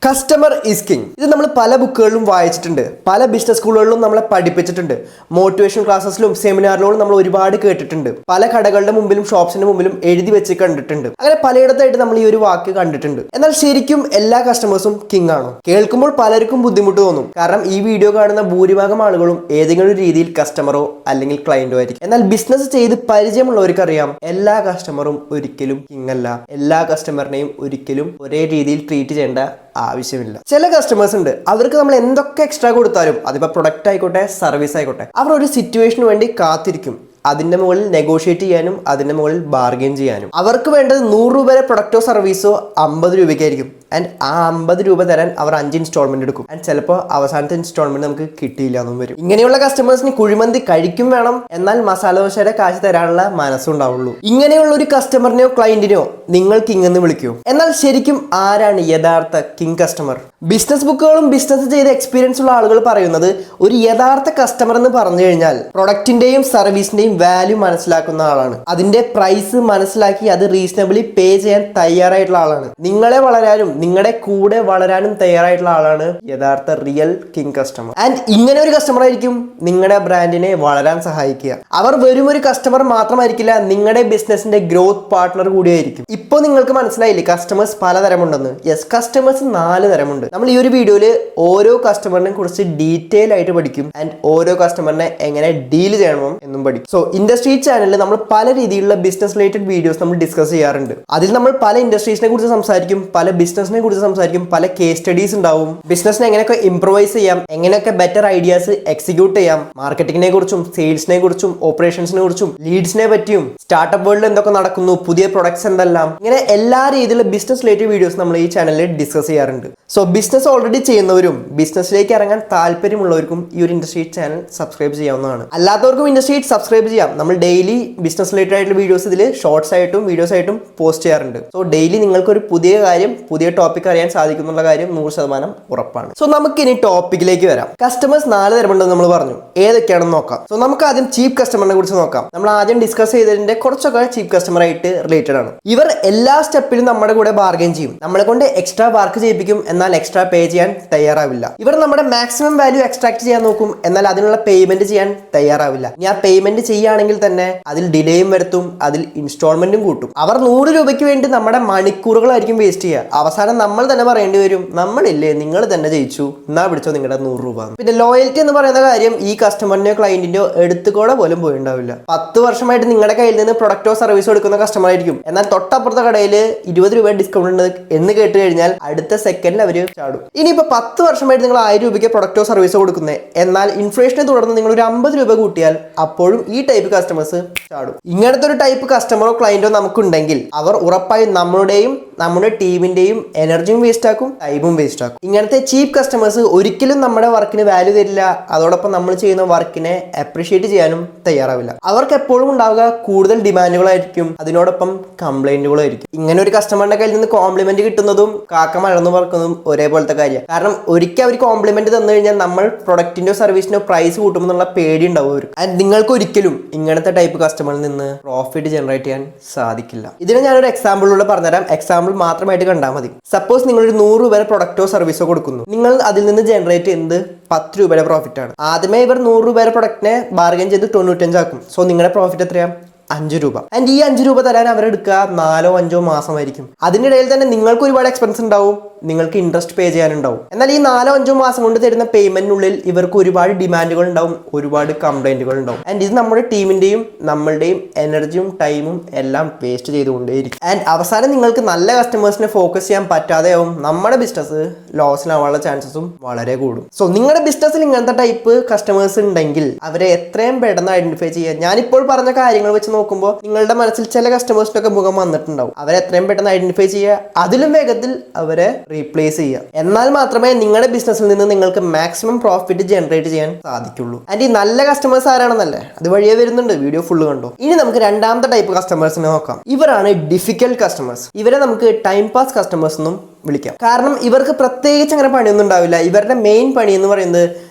Customer is king. ഇത് നമ്മൾ പല ബുക്കുകളിലും വായിച്ചിട്ടുണ്ട്, പല ബിസിനസ് സ്കൂളുകളിലും നമ്മളെ പഠിപ്പിച്ചിട്ടുണ്ട്, മോട്ടിവേഷൻ ക്ലാസ്സസിലും സെമിനാറിലും നമ്മൾ ഒരുപാട് കേട്ടിട്ടുണ്ട്, പല കടകളുടെ മുമ്പിലും ഷോപ്സിന്റെ മുമ്പിലും എഴുതി വെച്ച് കണ്ടിട്ടുണ്ട്. അങ്ങനെ പലയിടത്തായിട്ട് നമ്മൾ ഈ ഒരു വാക്ക് കണ്ടിട്ടുണ്ട്. എന്നാൽ ശരിക്കും എല്ലാ കസ്റ്റമേഴ്സും കിങ് ആണോ? കേൾക്കുമ്പോൾ പലർക്കും ബുദ്ധിമുട്ട് തോന്നും. കാരണം ഈ വീഡിയോ കാണുന്ന ഭൂരിഭാഗം ആളുകളും ഏതെങ്കിലും ഒരു രീതിയിൽ കസ്റ്റമറോ അല്ലെങ്കിൽ ക്ലയന്റോ ആയിരിക്കും. എന്നാൽ ബിസിനസ് ചെയ്ത് പരിചയമുള്ളവർക്ക് അറിയാം, എല്ലാ കസ്റ്റമറും ഒരിക്കലും കിങ് അല്ല. എല്ലാ കസ്റ്റമറിനെയും ഒരിക്കലും ഒരേ രീതിയിൽ ട്രീറ്റ് ചെയ്യേണ്ട ആവശ്യമില്ല. ചില കസ്റ്റമേഴ്സ് ഉണ്ട്, അവർക്ക് നമ്മൾ എന്തൊക്കെ എക്സ്ട്രാ കൊടുത്താലും, അതിപ്പോൾ പ്രൊഡക്റ്റ് ആയിക്കോട്ടെ സർവീസ് ആയിക്കോട്ടെ, അവർ ഒരു സിറ്റുവേഷന് വേണ്ടി കാത്തിരിക്കും. അതിന്റെ മുകളിൽ നെഗോഷിയേറ്റ് ചെയ്യാനും അതിന്റെ മുകളിൽ ബാർഗെയിൻ ചെയ്യാനും. അവർക്ക് വേണ്ടത് 100 രൂപയുടെ പ്രൊഡക്റ്റോ സർവീസോ 50 രൂപയ്ക്കായിരിക്കും. ആൻഡ് ആ 50 രൂപ തരാൻ അവർ 5 ഇൻസ്റ്റാൾമെന്റ് എടുക്കും. ആൻഡ് ചിലപ്പോൾ അവസാനത്തെ ഇൻസ്റ്റാൾമെന്റ് നമുക്ക് കിട്ടിയില്ല എന്നും വരും. ഇങ്ങനെയുള്ള കസ്റ്റമേഴ്സിന് കുഴിമന്തി കഴിക്കും വേണം, എന്നാൽ മസാല ദോശയുടെ കാശ് തരാനുള്ള മനസ്സുണ്ടാവുള്ളൂ. ഇങ്ങനെയുള്ള ഒരു കസ്റ്റമറിനെയോ ക്ലയന്റിനെയോ നിങ്ങൾ കിങ് എന്ന് വിളിക്കൂ. എന്നാൽ ശരിക്കും ആരാണ് യഥാർത്ഥ കിങ് കസ്റ്റമർ? ബിസിനസ് ബുക്കുകളും ബിസിനസ് ചെയ്ത എക്സ്പീരിയൻസ് ഉള്ള ആളുകൾ പറയുന്നത്, ഒരു യഥാർത്ഥ കസ്റ്റമർ എന്ന് പറഞ്ഞു കഴിഞ്ഞാൽ പ്രൊഡക്റ്റിന്റെയും സർവീസിന്റെയും വാല്യൂ മനസ്സിലാക്കുന്ന ആളാണ്. അതിന്റെ പ്രൈസ് മനസ്സിലാക്കി അത് റീസണബിളി പേ ചെയ്യാൻ തയ്യാറായിട്ടുള്ള ആളാണ്. നിങ്ങളെ വളരാനും നിങ്ങളുടെ കൂടെ വളരാനും തയ്യാറായിട്ടുള്ള ആളാണ് യഥാർത്ഥ റിയൽ കിങ് കസ്റ്റമർ. ആൻഡ് ഇങ്ങനെ ഒരു കസ്റ്റമർ ആയിരിക്കും നിങ്ങളുടെ ബ്രാൻഡിനെ വളരാൻ സഹായിക്കുക. അവർ വെറും ഒരു കസ്റ്റമർ മാത്രമായിരിക്കില്ല, നിങ്ങളുടെ ബിസിനസിന്റെ ഗ്രോത്ത് പാർട്ട്ണർ കൂടിയായിരിക്കും. ഇപ്പോൾ നിങ്ങൾക്ക് മനസ്സിലായില്ലേ കസ്റ്റമേഴ്സ് പലതരമുണ്ടെന്ന്? യെസ്, കസ്റ്റമേഴ്സ് 4 തരമുണ്ട്. നമ്മൾ ഈ ഒരു വീഡിയോയിൽ ഓരോ കസ്റ്റമറിനെ കുറിച്ച് ഡീറ്റെയിൽ ആയിട്ട് പഠിക്കും. ആൻഡ് ഓരോ കസ്റ്റമറിനെ എങ്ങനെ ഡീൽ ചെയ്യണം എന്നും പഠിക്കും. സോ ഇൻഡസ്ട്രി ചാനലിൽ നമ്മൾ പല രീതിയിലുള്ള ബിസിനസ് റിലേറ്റഡ് വീഡിയോസ് നമ്മൾ ഡിസ്കസ് ചെയ്യാറുണ്ട്. അതിൽ നമ്മൾ പല ഇൻഡസ്ട്രീസിനെ കുറിച്ച് സംസാരിക്കും, പല ബിസിനസിനെ കുറിച്ച് സംസാരിക്കും, പല കേസ് സ്റ്റഡീസ് ഉണ്ടാവും. ബിസിനസിനെ എങ്ങനെയൊക്കെ ഇംപ്രൂവൈസ് ചെയ്യാം, എങ്ങനെയൊക്കെ ബെറ്റർ ഐഡിയാസ് എക്സിക്യൂട്ട് ചെയ്യാം, മാർക്കറ്റിങ്ങിനെ കുറിച്ചും സെയിൽസിനെ കുറിച്ചും ഓപ്പറേഷൻസിനെ കുറിച്ചും ലീഡ്സിനെ പറ്റിയും സ്റ്റാർട്ടപ്പ് വേൾഡിൽ എന്തൊക്കെ നടക്കുന്നു, പുതിയ പ്രൊഡക്ട്സ് എന്തെല്ലാം, ഇങ്ങനെ എല്ലാ രീതിയിലുള്ള ബിസിനസ് റിലേറ്റഡ് വീഡിയോസ് നമ്മൾ ഈ ചാനലിൽ ഡിസ്കസ് ചെയ്യാറുണ്ട്. സോ ബിസിനസ് ഓൾറെഡി ചെയ്യുന്നവരും ബിസിനസ്സിലേക്ക് ഇറങ്ങാൻ താല്പര്യമുള്ളവർക്കും ഈ ഒരു ഇൻഡസ്ട്രി ചാനൽ സബ്സ്ക്രൈബ് ചെയ്യാവുന്നതാണ്. അല്ലാത്തവർക്കും ഇൻഡസ്ട്രി സബ്സ്ക്രൈബ് ചെയ്യാം. നമ്മൾ ഡെയിലി ബിസിനസ് റിലേറ്റഡ് ആയിട്ടുള്ള വീഡിയോസ് ഇതിൽ ഷോർട്സ് ആയിട്ടും വീഡിയോസ് ആയിട്ടും പോസ്റ്റ് ചെയ്യാറുണ്ട്. സോ ഡെയിലി നിങ്ങൾക്ക് ഒരു പുതിയ കാര്യം, പുതിയ ടോപ്പിക് അറിയാൻ സാധിക്കുന്നുള്ള കാര്യം 100% ഉറപ്പാണ്. സോ നമുക്ക് ഇനി ടോപ്പിക്കിലേക്ക് വരാം. കസ്റ്റമേഴ്സ് 4 തരമുണ്ടെന്ന് നമ്മൾ പറഞ്ഞു, ഏതൊക്കെയാണെന്ന് നോക്കാം. സോ നമുക്ക് ആദ്യം ചീപ്പ് കസ്റ്റമറിനെ കുറിച്ച് നോക്കാം. നമ്മൾ ആദ്യം ഡിസ്കസ് ചെയ്തതിന്റെ കുറച്ചൊക്കെ ചീപ്പ് കസ്റ്റമർ ആയിട്ട് റിലേറ്റഡ് ആണ്. ഇവർ എല്ലാ സ്റ്റെപ്പിലും നമ്മുടെ കൂടെ ബാർഗെയിൻ ചെയ്യും, നമ്മളെ കൊണ്ട് എക്സ്ട്രാ വർക്ക് ചെയ്യിപ്പിക്കും, എന്നാൽ എക്സ്ട്രാ പേ ചെയ്യാൻ തയ്യാറാവില്ല. ഇവർ നമ്മുടെ മാക്സിമം വാല്യൂ എക്സ്ട്രാക്ട് ചെയ്യാൻ നോക്കും, എന്നാൽ അതിനുള്ള പേയ്മെന്റ് ചെയ്യാൻ തയ്യാറാവില്ല. ഇനി ആ പേയ്മെന്റ് ചെയ്യുകയാണെങ്കിൽ തന്നെ അതിൽ ഡിലേയും വരുത്തും, അതിൽ ഇൻസ്റ്റാൾമെന്റും കൂട്ടും. അവർ 100 രൂപയ്ക്ക് വേണ്ടി നമ്മുടെ മണിക്കൂറുകളായിരിക്കും വേസ്റ്റ് ചെയ്യുക. അവസാനം നമ്മൾ തന്നെ പറയേണ്ടി വരും, നമ്മളില്ലേ, നിങ്ങൾ തന്നെ ജയിച്ചു, എന്നാ പിടിച്ചോ നിങ്ങളുടെ 100 രൂപ. പിന്നെ ലോയൽറ്റി എന്ന് പറയുന്ന കാര്യം ഈ കസ്റ്റമറിന്റെയോ ക്ലയന്റിന്റെയോ എടുത്തുകൂടെ പോലും പോയിണ്ടാവില്ല. 10 വർഷമായിട്ട് നിങ്ങളുടെ കയ്യിൽ നിന്ന് പ്രൊഡക്റ്റോ സർവീസോ എടുക്കുന്ന കസ്റ്റമർ ആയിരിക്കും. എന്നാൽ തൊട്ടപ്പുറത്തെ കടയിൽ 20 രൂപ ഡിസ്കൗണ്ട് ഉണ്ട് എന്ന് കേട്ട് കഴിഞ്ഞാൽ അടുത്ത സെക്കൻഡിൽ അവർ ചാടും. ഇനിയിപ്പോൾ 10 വർഷമായിട്ട് നിങ്ങൾ 1000 രൂപയ്ക്ക് പ്രൊഡക്റ്റോ സർവീസോ കൊടുക്കുന്നത്, എന്നാൽ ഇൻഫ്ലേഷനെ തുടർന്ന് നിങ്ങൾ ഒരു 50 രൂപ കൂട്ടിയാൽ അപ്പോഴും ഈ ടൈപ്പ് കസ്റ്റമേഴ്സ് ചാടും. ഇങ്ങനത്തെ ഒരു ടൈപ്പ് കസ്റ്റമറോ ക്ലയന്റോ നമുക്കുണ്ടെങ്കിൽ അവർ ഉറപ്പായും നമ്മുടെയും നമ്മുടെ ടീമിന്റെയും എനർജിയും വേസ്റ്റ് ആക്കും, ടൈമും വേസ്റ്റ് ആക്കും. ഇങ്ങനത്തെ ചീപ്പ് കസ്റ്റമേഴ്സ് ഒരിക്കലും നമ്മുടെ വർക്കിന് വാല്യൂ തരില്ല, അതോടൊപ്പം നമ്മൾ ചെയ്യുന്ന വർക്കിനെ അപ്രീഷിയേറ്റ് ചെയ്യാനും തയ്യാറാവില്ല. അവർക്ക് എപ്പോഴും ഉണ്ടാവുക കൂടുതൽ ഡിമാൻഡുകളായിരിക്കും, അതിനോടൊപ്പം കംപ്ലൈന്റുകളായിരിക്കും. ഇങ്ങനെ ഒരു കസ്റ്റമറിന്റെ കയ്യിൽ നിന്ന് കോംപ്ലിമെന്റ് കിട്ടുന്നതും കാക്ക മഴന്നു പറക്കുന്നതും ഒരേപോലത്തെ കാര്യം. കാരണം ഒരിക്കൽ അവർ കോംപ്ലിമെന്റ് തന്നു കഴിഞ്ഞാൽ നമ്മൾ പ്രൊഡക്റ്റിന്റെയോ സർവീസിന്റെയോ പ്രൈസ് കൂട്ടുമെന്നുള്ള പേടി ഉണ്ടാവും അവർക്ക്. ആൻഡ് നിങ്ങൾക്ക് ഒരിക്കലും ഇങ്ങനത്തെ ടൈപ്പ് കസ്റ്റമറിൽ നിന്ന് പ്രോഫിറ്റ് ജനറേറ്റ് ചെയ്യാൻ സാധിക്കില്ല. ഇതിനെ ഞാനൊരു എക്സാമ്പിളിലൂടെ പറഞ്ഞുതരാം. എക്സാമ്പിൾ മാത്രമായിട്ട് കണ്ടാൽ മതി. സപ്പോസ് നിങ്ങൾ ഒരു 100 രൂപയുടെ പ്രൊഡക്റ്റോ സർവീസോ കൊടുക്കുന്നു, നിങ്ങൾ അതിൽ നിന്ന് ജനറേറ്റ് ചെയ്യുന്നത് 10 രൂപയുടെ പ്രോഫിറ്റ് ആണ്. ആദ്യമേ ഇവർ 100 രൂപയുടെ പ്രൊഡക്റ്റിനെ ബാർഗെയിൻ ചെയ്ത് 95 ആക്കും. സോ നിങ്ങളുടെ പ്രോഫിറ്റ് എത്രയാണ്? 5 രൂപ. ആൻഡ് ഈ 5 രൂപ തരാൻ അവരെടുക്കുക 4-5 മാസമായിരിക്കും. അതിനിടയിൽ തന്നെ നിങ്ങൾക്ക് ഒരുപാട് എക്സ്പെൻസ് ഉണ്ടാവും, നിങ്ങൾക്ക് ഇൻട്രസ്റ്റ് പേ ചെയ്യാനുണ്ടാവും. എന്നാൽ ഈ 4-5 മാസം കൊണ്ട് തരുന്ന പേയ്മെന്റിനുള്ളിൽ ഇവർക്ക് ഒരുപാട് ഡിമാൻഡുകൾ ഉണ്ടാവും, ഒരുപാട് കംപ്ലൈന്റുകൾ ഉണ്ടാവും. ആൻഡ് ഇത് നമ്മുടെ ടീമിന്റെയും നമ്മളുടെയും എനർജിയും ടൈമും എല്ലാം വേസ്റ്റ് ചെയ്തുകൊണ്ടേയിരിക്കും. ആൻഡ് അവസാനം നിങ്ങൾക്ക് നല്ല കസ്റ്റമേഴ്സിനെ ഫോക്കസ് ചെയ്യാൻ പറ്റാതെയാവും, നമ്മുടെ ബിസിനസ് ലോസിലാവാനുള്ള ചാൻസസും വളരെ കൂടും. സോ നിങ്ങളുടെ ബിസിനസ്സിൽ ഇങ്ങനത്തെ ടൈപ്പ് കസ്റ്റമേഴ്സ് ഉണ്ടെങ്കിൽ അവരെ എത്രയും പെട്ടെന്ന് ഐഡന്റിഫൈ ചെയ്യുക. ഞാനിപ്പോൾ പറഞ്ഞ കാര്യങ്ങൾ വെച്ച് നോക്കുമ്പോൾ നിങ്ങളുടെ മനസ്സിൽ ചില കസ്റ്റമേഴ്സിനൊക്കെ മുഖം വന്നിട്ടുണ്ടാവും. അവരെ എത്രയും പെട്ടെന്ന് ഐഡന്റിഫൈ ചെയ്യുക, അതിലും വേഗത്തിൽ അവരെ റീപ്ലേസ് ചെയ്യുക. എന്നാൽ മാത്രമേ നിങ്ങളുടെ ബിസിനസ്സിൽ നിന്ന് നിങ്ങൾക്ക് മാക്സിമം പ്രോഫിറ്റ് ജനറേറ്റ് ചെയ്യാൻ സാധിക്കുള്ളൂ. ആൻഡ് ഈ നല്ല കസ്റ്റമേഴ്സ് ആരാണെന്നല്ലേ, അത് വഴിയേ വരുന്നുണ്ട്, വീഡിയോ ഫുള്ള് കണ്ടോ. ഇനി നമുക്ക് രണ്ടാമത്തെ ടൈപ്പ് കസ്റ്റമേഴ്സിനെ നോക്കാം. ഇവരാണ് ഡിഫിക്കൽട്ട് കസ്റ്റമേഴ്സ്. ഇവരെ നമുക്ക് ടൈം പാസ് കസ്റ്റമേഴ്സ് എന്നും വിളിക്കാം. കാരണം ഇവർക്ക് പ്രത്യേകിച്ച് അങ്ങനെ പണിയൊന്നും ഉണ്ടാവില്ല. ഇവരുടെ മെയിൻ പണി എന്ന് പറയുന്നത്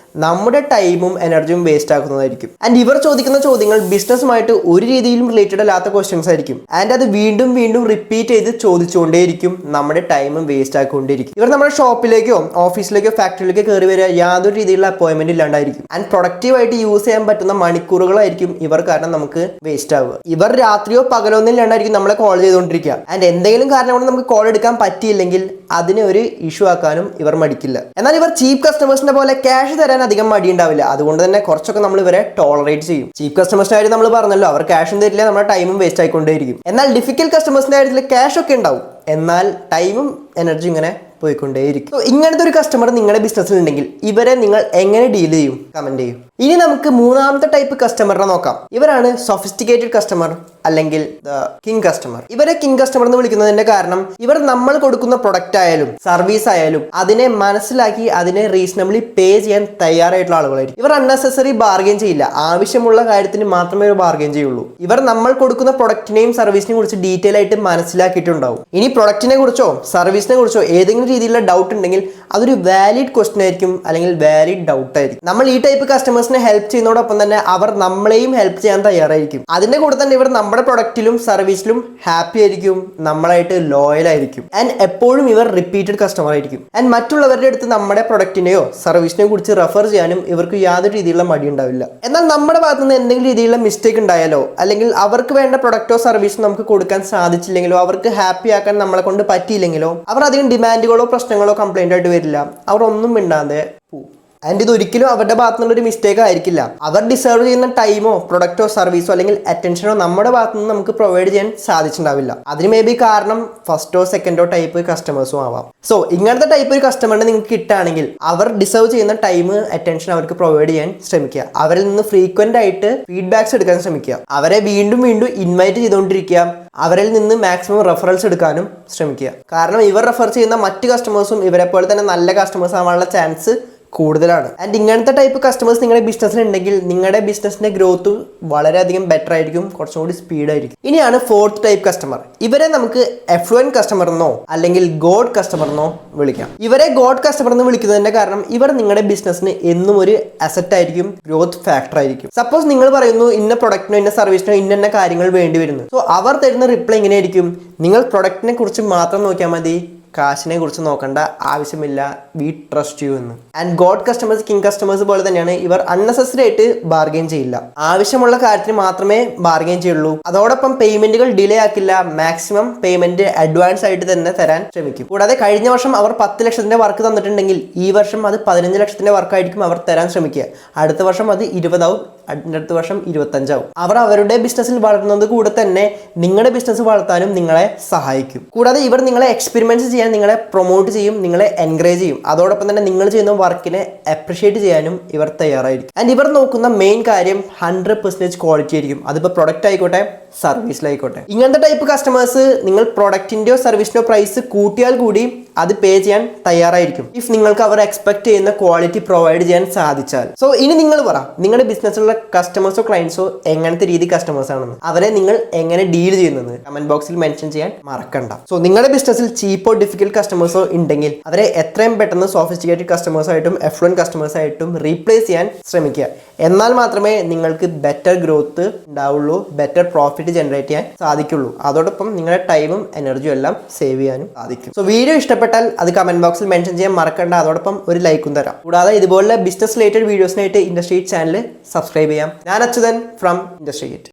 നമ്മുടെ ടൈമും എനർജിയും വേസ്റ്റ് ആക്കുന്നതായിരിക്കും. ആൻഡ് ഇവർ ചോദിക്കുന്ന ചോദ്യങ്ങൾ ബിസിനസ്സുമായിട്ട് ഒരു രീതിയിലും റിലേറ്റഡ് അല്ലാത്ത ക്വസ്റ്റ്യൻസ് ആയിരിക്കും. ആൻഡ് അത് വീണ്ടും വീണ്ടും റിപ്പീറ്റ് ചെയ്ത് ചോദിച്ചുകൊണ്ടേയിരിക്കും, നമ്മുടെ ടൈമും വേസ്റ്റ് ആക്കിക്കൊണ്ടേയിരിക്കും. ഇവർ നമ്മുടെ ഷോപ്പിലേക്കോ ഓഫീസിലേക്കോ ഫാക്ടറിയിലേക്കോ കയറി വരിക യാതൊരു രീതിയിലുള്ള അപ്പോയിന്റ്മെന്റ് ഇല്ലാണ്ടായിരിക്കും. ആൻഡ് പ്രൊഡക്റ്റീവായിട്ട് യൂസ് ചെയ്യാൻ പറ്റുന്ന മണിക്കൂറുകളായിരിക്കും ഇവർ കാരണം നമുക്ക് വേസ്റ്റ് ആവുക. ഇവർ രാത്രിയോ പകലോ ഒന്നും ഇല്ലാണ്ടായിരിക്കും നമ്മളെ കോൾ ചെയ്തുകൊണ്ടിരിക്കുക. ആൻഡ് എന്തെങ്കിലും കാരണം കൊണ്ട് നമുക്ക് കോൾ എടുക്കാൻ പറ്റിയില്ലെങ്കിൽ അതിനെ ഒരു ഇഷ്യൂ ആക്കാനും ഇവർ മടിക്കില്ല. എന്നാൽ ഇവർ ചീപ്പ് കസ്റ്റമേഴ്സിനെ പോലെ ക്യാഷ് തരാൻ അധികം മടി ഉണ്ടാവില്ല. അതുകൊണ്ട് തന്നെ കുറച്ചൊക്കെ നമ്മൾ ഇവരെ ടോളറേറ്റ് ചെയ്യും. ചീപ്പ് കസ്റ്റമേഴ്സിന്റെ കാര്യം നമ്മൾ പറഞ്ഞല്ലോ, അവർ ക്യാഷും തരില്ല, നമ്മുടെ ടൈമും വേസ്റ്റ് ആയിക്കൊണ്ടേയിരിക്കും. എന്നാൽ ഡിഫിക്കൽട്ട് കസ്റ്റമേഴ്സിന്റെ കാര്യത്തിൽ ക്യാഷ് ഒക്കെ ഉണ്ടാവും, എന്നാൽ ടൈമും എനർജി ഇങ്ങനെ പോയിക്കൊണ്ടേയിരിക്കും. ഇങ്ങനത്തെ ഒരു കസ്റ്റമർ നിങ്ങളുടെ ബിസിനസ്സിൽ ഉണ്ടെങ്കിൽ ഇവരെ നിങ്ങൾ എങ്ങനെ ഡീൽ ചെയ്യും? കമന്റ് ചെയ്യും. ഇനി നമുക്ക് മൂന്നാമത്തെ ടൈപ്പ് കസ്റ്റമറിനെ നോക്കാം. ഇവരാണ് സൊഫിസ്റ്റിക്കേറ്റഡ് കസ്റ്റമർ അല്ലെങ്കിൽ കിങ് കസ്റ്റമർ. ഇവരെ കിങ് കസ്റ്റമർ എന്ന് വിളിക്കുന്നതിന്റെ കാരണം ഇവർ നമ്മൾ കൊടുക്കുന്ന പ്രൊഡക്റ്റ് ആയാലും സർവീസ് ആയാലും അതിനെ മനസ്സിലാക്കി അതിനെ റീസണബിളി പേ ചെയ്യാൻ തയ്യാറായിട്ടുള്ള ആളുകളായിരിക്കും. ഇവർ അൺനെസസറി ബാർഗെയിൻ ചെയ്യില്ല, ആവശ്യമുള്ള കാര്യത്തിന് മാത്രമേ ഇവർ ബാർഗെയിൻ ചെയ്യുള്ളൂ. ഇവർ നമ്മൾ കൊടുക്കുന്ന പ്രൊഡക്റ്റിനെയും സർവീസിനെയും കുറിച്ച് ഡീറ്റെയിൽ ആയിട്ട് മനസ്സിലാക്കിയിട്ടുണ്ടാവും. ഇനി പ്രൊഡക്റ്റിനെ കുറിച്ചോ സർവീസിനെ കുറിച്ചോ ഏതെങ്കിലും രീതിയിലുള്ള ഡൗട്ട് ഉണ്ടെങ്കിൽ അതൊരു വാലിഡ് ക്വസ്റ്റൻ ആയിരിക്കും, അല്ലെങ്കിൽ വാലിഡ് ഡൗട്ട് ആയിരിക്കും. നമ്മൾ ഈ ടൈപ്പ് കസ്റ്റമേഴ്സിനെ ഹെൽപ്പ് ചെയ്യുന്നതോടൊപ്പം തന്നെ അവർ നമ്മളെയും ഹെൽപ്പ് ചെയ്യാൻ തയ്യാറായിരിക്കും. അതിന്റെ കൂടെ തന്നെ ഇവർ നമ്മുടെ പ്രൊഡക്റ്റിലും സർവീസിലും ഹാപ്പി ആയിരിക്കും, നമ്മളായിട്ട് ലോയൽ ആയിരിക്കും. ആൻഡ് എപ്പോഴും ഇവർ റിപ്പീറ്റഡ് കസ്റ്റമർ ആയിരിക്കും. ആൻഡ് മറ്റുള്ളവരുടെ അടുത്ത് നമ്മുടെ പ്രൊഡക്റ്റിനെയോ സർവീസിനെയോ കുറിച്ച് റെഫർ ചെയ്യാനും ഇവർക്ക് യാതൊരു രീതിയിലുള്ള മടി ഉണ്ടാവില്ല. എന്നാൽ നമ്മുടെ ഭാഗത്ത് നിന്ന് എന്തെങ്കിലും രീതിയിലുള്ള മിസ്റ്റേക്ക് ഉണ്ടായാലോ അല്ലെങ്കിൽ അവർക്ക് വേണ്ട പ്രൊഡക്റ്റോ സർവീസോ നമുക്ക് കൊടുക്കാൻ സാധിച്ചില്ലെങ്കിലോ അവർക്ക് ഹാപ്പി ആക്കാൻ നമ്മളെ കൊണ്ട് പറ്റിയില്ലെങ്കിലോ അവർ അധികം ഡിമാൻഡുകളോ പ്രശ്നങ്ങളോ കംപ്ലൈന്റ് ആയിട്ട് വരില്ല. അവർ ഒന്നും മിണ്ടാതെ പോവും. ആൻഡ് ഇത് ഒരിക്കലും അവരുടെ ഭാഗത്തു നിന്നുള്ളൊരു മിസ്റ്റേക്ക് ആയിരിക്കില്ല. അവർ ഡിസേർവ് ചെയ്യുന്ന ടൈമോ പ്രൊഡക്റ്റോ സർവീസോ അല്ലെങ്കിൽ അറ്റൻഷനോ നമ്മുടെ ഭാഗത്തു നിന്ന് നമുക്ക് പ്രൊവൈഡ് ചെയ്യാൻ സാധിച്ചിട്ടുണ്ടാവില്ല. അതിന് മേ ബി കാരണം ഫസ്റ്റോ സെക്കൻഡോ ടൈപ്പ് കസ്റ്റമേഴ്സും ആവാം. സോ ഇങ്ങനത്തെ ടൈപ്പ് ഒരു കസ്റ്റമറിനെ നിങ്ങൾക്ക് കിട്ടുകയാണെങ്കിൽ അവർ ഡിസേർവ് ചെയ്യുന്ന ടൈം അറ്റൻഷൻ അവർക്ക് പ്രൊവൈഡ് ചെയ്യാൻ ശ്രമിക്കുക. അവരിൽ നിന്ന് ഫ്രീക്വന്റ് ആയിട്ട് ഫീഡ്ബാക്സ് എടുക്കാൻ ശ്രമിക്കുക. അവരെ വീണ്ടും വീണ്ടും ഇൻവൈറ്റ് ചെയ്തുകൊണ്ടിരിക്കുക. അവരിൽ നിന്ന് മാക്സിമം റെഫറൽസ് എടുക്കാനും ശ്രമിക്കുക. കാരണം ഇവർ റെഫർ ചെയ്യുന്ന മറ്റ് കസ്റ്റമേഴ്സും ഇവരെ പോലെ തന്നെ നല്ല കസ്റ്റമേഴ്സ് ആവാനുള്ള ചാൻസ് കൂടുതലാണ്. ആൻഡ് ഇങ്ങനത്തെ ടൈപ്പ് കസ്റ്റമേഴ്സ് നിങ്ങളുടെ ബിസിനസ്സിൽ ഉണ്ടെങ്കിൽ നിങ്ങളുടെ ബിസിനസ്സിന്റെ ഗ്രോത്ത് വളരെയധികം ബെറ്റർ ആയിരിക്കും, കുറച്ചും കൂടി സ്പീഡായിരിക്കും. ഇനിയാണ് ഫോർത്ത് ടൈപ്പ് കസ്റ്റമർ. ഇവരെ നമുക്ക് എഫ്ലുവന്റ് കസ്റ്റമർ എന്നോ അല്ലെങ്കിൽ ഗോഡ് കസ്റ്റമർ എന്നോ വിളിക്കാം. ഇവരെ ഗോഡ് കസ്റ്റമർ എന്ന് വിളിക്കുന്നതിന്റെ കാരണം ഇവർ നിങ്ങളുടെ ബിസിനസ്സിന് എന്നും ഒരു അസറ്റ് ആയിരിക്കും, ഗ്രോത്ത് ഫാക്ടർ ആയിരിക്കും. സപ്പോസ് നിങ്ങൾ പറയുന്നു ഇന്ന പ്രൊഡക്റ്റിനോ ഇന്ന സർവീസിനോ ഇന്ന കാര്യങ്ങൾ വേണ്ടി വരുന്നു. സോ അവർ തരുന്ന റിപ്ലൈ എങ്ങനെയായിരിക്കും? നിങ്ങൾ പ്രൊഡക്റ്റിനെ കുറിച്ച് മാത്രം നോക്കിയാൽ മതി, കാശിനെ കുറിച്ച് നോക്കേണ്ട ആവശ്യമില്ല, വി ട്രസ്റ്റ് യു എന്ന്. And God customers king customers പോലെ തന്നെയാണ്. ഇവർ അൺനെസസറി ആയിട്ട് ബാർഗെയിൻ ചെയ്യില്ല, ആവശ്യമുള്ള കാര്യത്തിന് മാത്രമേ ബാർഗെയിൻ ചെയ്യുള്ളൂ. അതോടൊപ്പം പേയ്മെന്റുകൾ ഡിലേ ആക്കില്ല, മാക്സിമം പേയ്മെന്റ് അഡ്വാൻസ് ആയിട്ട് തന്നെ തരാൻ ശ്രമിക്കും. കൂടാതെ കഴിഞ്ഞ വർഷം അവർ 10 ലക്ഷത്തിന്റെ വർക്ക് തന്നിട്ടുണ്ടെങ്കിൽ ഈ വർഷം അത് 15 ലക്ഷത്തിന്റെ വർക്കായിരിക്കും അവർ തരാൻ ശ്രമിക്കുക. അടുത്ത വർഷം അത് 20 ആവും, അടുത്ത വർഷം 25 ആവും. അവർ അവരുടെ ബിസിനസ്സിൽ വളർന്നത് കൂടെ തന്നെ നിങ്ങളുടെ ബിസിനസ് വളർത്താനും നിങ്ങളെ സഹായിക്കും. കൂടാതെ ഇവർ നിങ്ങളെ എക്സ്പെരിമെന്റ്സ് ചെയ്യാൻ നിങ്ങളെ പ്രൊമോട്ട് ചെയ്യും, നിങ്ങളെ എൻകറേജ് ചെയ്യും. അതോടൊപ്പം തന്നെ നിങ്ങൾ ചെയ്യുന്ന വർക്കിനെ അപ്രിഷിയേറ്റ് ചെയ്യാനും ഇവർ തയ്യാറായിരിക്കും. ആൻഡ് ഇവർ നോക്കുന്ന മെയിൻ കാര്യം 100% ക്വാളിറ്റി ആയിരിക്കും. അതിപ്പോൾ പ്രൊഡക്റ്റ് ആയിക്കോട്ടെ സർവീസിലായിക്കോട്ടെ. ഇങ്ങനത്തെ ടൈപ്പ് കസ്റ്റമേഴ്സ് നിങ്ങൾ പ്രൊഡക്റ്റിന്റെയോ സർവീസിന്റെയോ പ്രൈസ് കൂട്ടിയാൽ കൂടി അത് പേ ചെയ്യാൻ തയ്യാറായിരിക്കും, ഇഫ് നിങ്ങൾക്ക് അവർ എക്സ്പെക്ട് ചെയ്യുന്ന ക്വാളിറ്റി പ്രൊവൈഡ് ചെയ്യാൻ സാധിച്ചാൽ. സോ ഇനി നിങ്ങൾ പറ, നിങ്ങളുടെ ബിസിനസ്സിലുള്ള കസ്റ്റമേഴ്സോ ക്ലയൻസോ എങ്ങനത്തെ രീതി കസ്റ്റമേഴ്സ് ആണെന്ന്, അവരെ നിങ്ങൾ എങ്ങനെ ഡീൽ ചെയ്യുന്നത് കമന്റ് ബോക്സിൽ മെൻഷൻ ചെയ്യാൻ മറക്കണ്ട. സോ നിങ്ങളുടെ ബിസിനസ്സിൽ ചീപ്പോ ഡിഫിക്കൽട്ട് കസ്റ്റമേഴ്സോ ഉണ്ടെങ്കിൽ അവരെ എത്രയും പെട്ടെന്ന് സോഫിസ്റ്റിക്കേറ്റഡ് കസ്റ്റമേഴ്സ് ആയിട്ടും എഫ്ലുവന്റ് കസ്റ്റമേഴ്സ് ആയിട്ടും റീപ്ലേസ് ചെയ്യാൻ ശ്രമിക്കുക. എന്നാൽ മാത്രമേ നിങ്ങൾക്ക് ബെറ്റർ ഗ്രോത്ത് ഉണ്ടാവുള്ളൂ, ബെറ്റർ പ്രോഫിറ്റ് ജനറേറ്റ് ചെയ്യാൻ സാധിക്കുള്ളൂ. അതോടൊപ്പം നിങ്ങളുടെ ടൈമും എനർജിയും എല്ലാം സേവ് ചെയ്യാനും സാധിക്കും. സോ വീഡിയോ ഇഷ്ടപ്പെട്ടാൽ അത് കമന്റ് ബോക്സിൽ മെൻഷൻ ചെയ്യാൻ മറക്കണ്ട. അതോടൊപ്പം ഒരു ലൈക്കും തരാം. കൂടാതെ ഇതുപോലെ ബിസിനസ് റിലേറ്റഡ് വീഡിയോസിനായിട്ട് ഇൻഡസ്ട്രി ചാനൽ സബ്സ്ക്രൈബ് ചെയ്യാം. ഞാൻ അച്യുതൻ ഫ്രം ഇൻഡസ്ട്രി ഗേറ്റ്.